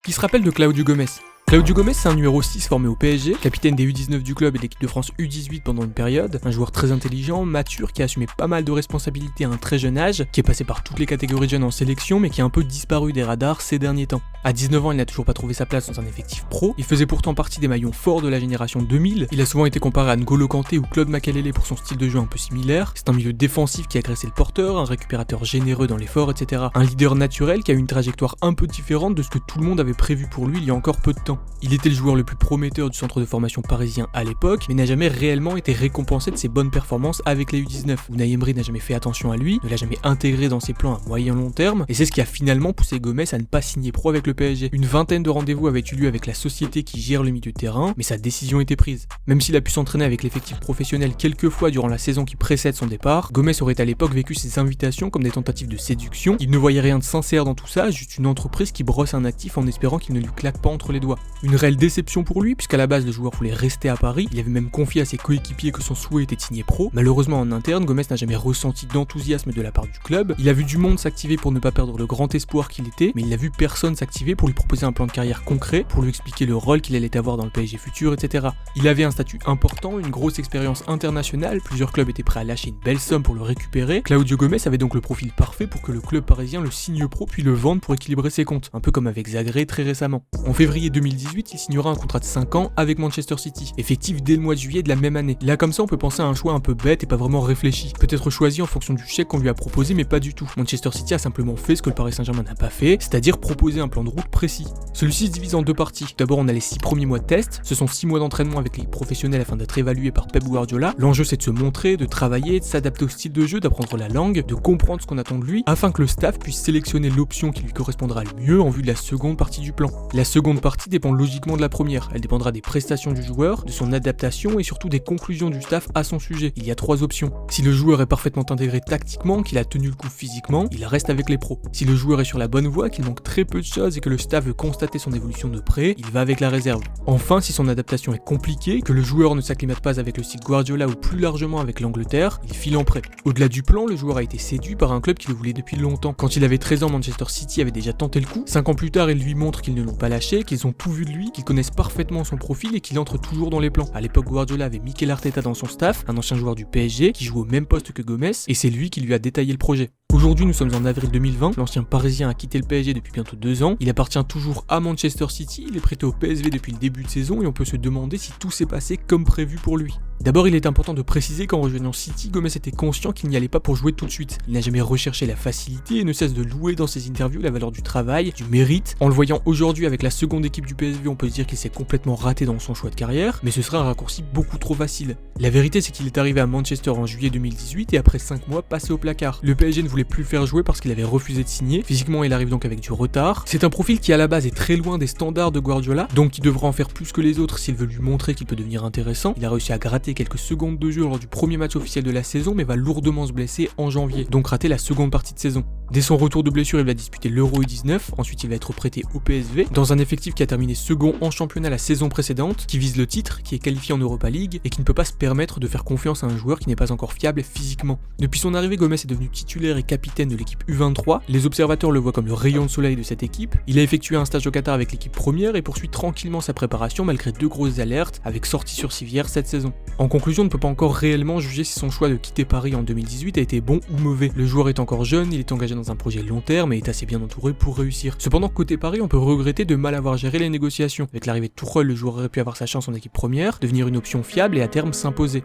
Qui se rappelle de Claudio Gomes? Claudio Gomes, c'est un numéro 6 formé au PSG, capitaine des U19 du club et de l'équipe de France U18 pendant une période, un joueur très intelligent, mature, qui a assumé pas mal de responsabilités à un très jeune âge, qui est passé par toutes les catégories de jeunes en sélection, mais qui a un peu disparu des radars ces derniers temps. À 19 ans, il n'a toujours pas trouvé sa place dans un effectif pro, il faisait pourtant partie des maillons forts de la génération 2000, il a souvent été comparé à N'Golo Kanté ou Claude Makelele pour son style de jeu un peu similaire, c'est un milieu défensif qui agressait le porteur, un récupérateur généreux dans l'effort, etc. Un leader naturel qui a eu une trajectoire un peu différente de ce que tout le monde avait prévu pour lui il y a encore peu de temps. Il était le joueur le plus prometteur du centre de formation parisien à l'époque, mais n'a jamais réellement été récompensé de ses bonnes performances avec les U19. Unai Emery n'a jamais fait attention à lui, ne l'a jamais intégré dans ses plans à moyen long terme, et c'est ce qui a finalement poussé Gomes à ne pas signer pro avec le PSG. Une vingtaine de rendez-vous avaient eu lieu avec la société qui gère le milieu de terrain, mais sa décision était prise. Même s'il a pu s'entraîner avec l'effectif professionnel quelques fois durant la saison qui précède son départ, Gomes aurait à l'époque vécu ses invitations comme des tentatives de séduction. Il ne voyait rien de sincère dans tout ça, juste une entreprise qui brosse un actif en espérant qu'il ne lui claque pas entre les doigts. Une réelle déception pour lui, puisqu'à la base le joueur voulait rester à Paris, il avait même confié à ses coéquipiers que son souhait était de signer pro. Malheureusement en interne, Gomes n'a jamais ressenti d'enthousiasme de la part du club. Il a vu du monde s'activer pour ne pas perdre le grand espoir qu'il était, mais il n'a vu personne s'activer pour lui proposer un plan de carrière concret, pour lui expliquer le rôle qu'il allait avoir dans le PSG futur, etc. Il avait un statut important, une grosse expérience internationale, plusieurs clubs étaient prêts à lâcher une belle somme pour le récupérer. Claudio Gomes avait donc le profil parfait pour que le club parisien le signe pro puis le vende pour équilibrer ses comptes, un peu comme avec Zagré très récemment. En février 2018, il signera un contrat de 5 ans avec Manchester City, effectif dès le mois de juillet de la même année. Là comme ça on peut penser à un choix un peu bête et pas vraiment réfléchi, peut-être choisi en fonction du chèque qu'on lui a proposé mais pas du tout. Manchester City a simplement fait ce que le Paris Saint-Germain n'a pas fait, c'est-à-dire proposer un plan de route précis. Celui-ci se divise en deux parties. D'abord on a les 6 premiers mois de test, ce sont 6 mois d'entraînement avec les professionnels afin d'être évalués par Pep Guardiola. L'enjeu c'est de se montrer, de travailler, de s'adapter au style de jeu, d'apprendre la langue, de comprendre ce qu'on attend de lui, afin que le staff puisse sélectionner l'option qui lui correspondra le mieux en vue de la seconde partie du plan. La seconde partie dépend logiquement de la première, elle dépendra des prestations du joueur, de son adaptation et surtout des conclusions du staff à son sujet. Il y a 3 options. Si le joueur est parfaitement intégré tactiquement, qu'il a tenu le coup physiquement, il reste avec les pros. Si le joueur est sur la bonne voie, qu'il manque très peu de choses et que le staff veut constater son évolution de près, il va avec la réserve. Enfin, si son adaptation est compliquée, que le joueur ne s'acclimate pas avec le style Guardiola ou plus largement avec l'Angleterre, il file en prêt. Au-delà du plan, le joueur a été séduit par un club qui le voulait depuis longtemps. Quand il avait 13 ans, Manchester City avait déjà tenté le coup. 5 ans plus tard, il lui montre qu'ils ne l'ont pas lâché, qu'ils ont tout vu de lui, qu'ils connaissent parfaitement son profil et qu'il entre toujours dans les plans. À l'époque, Guardiola avait Mikel Arteta dans son staff, un ancien joueur du PSG qui joue au même poste que Gomes, et c'est lui qui lui a détaillé le projet. Aujourd'hui, nous sommes en avril 2020, l'ancien parisien a quitté le PSG depuis bientôt 2 ans, il appartient toujours à Manchester City, il est prêté au PSV depuis le début de saison et on peut se demander si tout s'est passé comme prévu pour lui. D'abord, il est important de préciser qu'en rejoignant City, Gomes était conscient qu'il n'y allait pas pour jouer tout de suite. Il n'a jamais recherché la facilité et ne cesse de louer dans ses interviews la valeur du travail, du mérite. En le voyant aujourd'hui avec la seconde équipe du PSV, on peut se dire qu'il s'est complètement raté dans son choix de carrière, mais ce serait un raccourci beaucoup trop facile. La vérité, c'est qu'il est arrivé à Manchester en juillet 2018 et après 5 mois, passé au placard. Le PSG ne voulait plus le faire jouer parce qu'il avait refusé de signer. Physiquement, il arrive donc avec du retard. C'est un profil qui à la base est très loin des standards de Guardiola, donc qui devra en faire plus que les autres s'il veut lui montrer qu'il peut devenir intéressant. Il a réussi à gratter quelques secondes de jeu lors du premier match officiel de la saison, mais va lourdement se blesser en janvier, donc rater la seconde partie de saison. Dès son retour de blessure, il va disputer l'Euro U19, ensuite il va être prêté au PSV, dans un effectif qui a terminé second en championnat la saison précédente, qui vise le titre, qui est qualifié en Europa League, et qui ne peut pas se permettre de faire confiance à un joueur qui n'est pas encore fiable physiquement. Depuis son arrivée, Gomes est devenu titulaire et capitaine de l'équipe U23, les observateurs le voient comme le rayon de soleil de cette équipe. Il a effectué un stage au Qatar avec l'équipe première et poursuit tranquillement sa préparation malgré 2 grosses alertes, avec sortie sur civière cette saison. En conclusion, on ne peut pas encore réellement juger si son choix de quitter Paris en 2018 a été bon ou mauvais. Le joueur est encore jeune, il est engagé dans un projet long terme et est assez bien entouré pour réussir. Cependant, côté Paris, on peut regretter de mal avoir géré les négociations. Avec l'arrivée de Tuchel, le joueur aurait pu avoir sa chance en équipe première, devenir une option fiable et à terme s'imposer.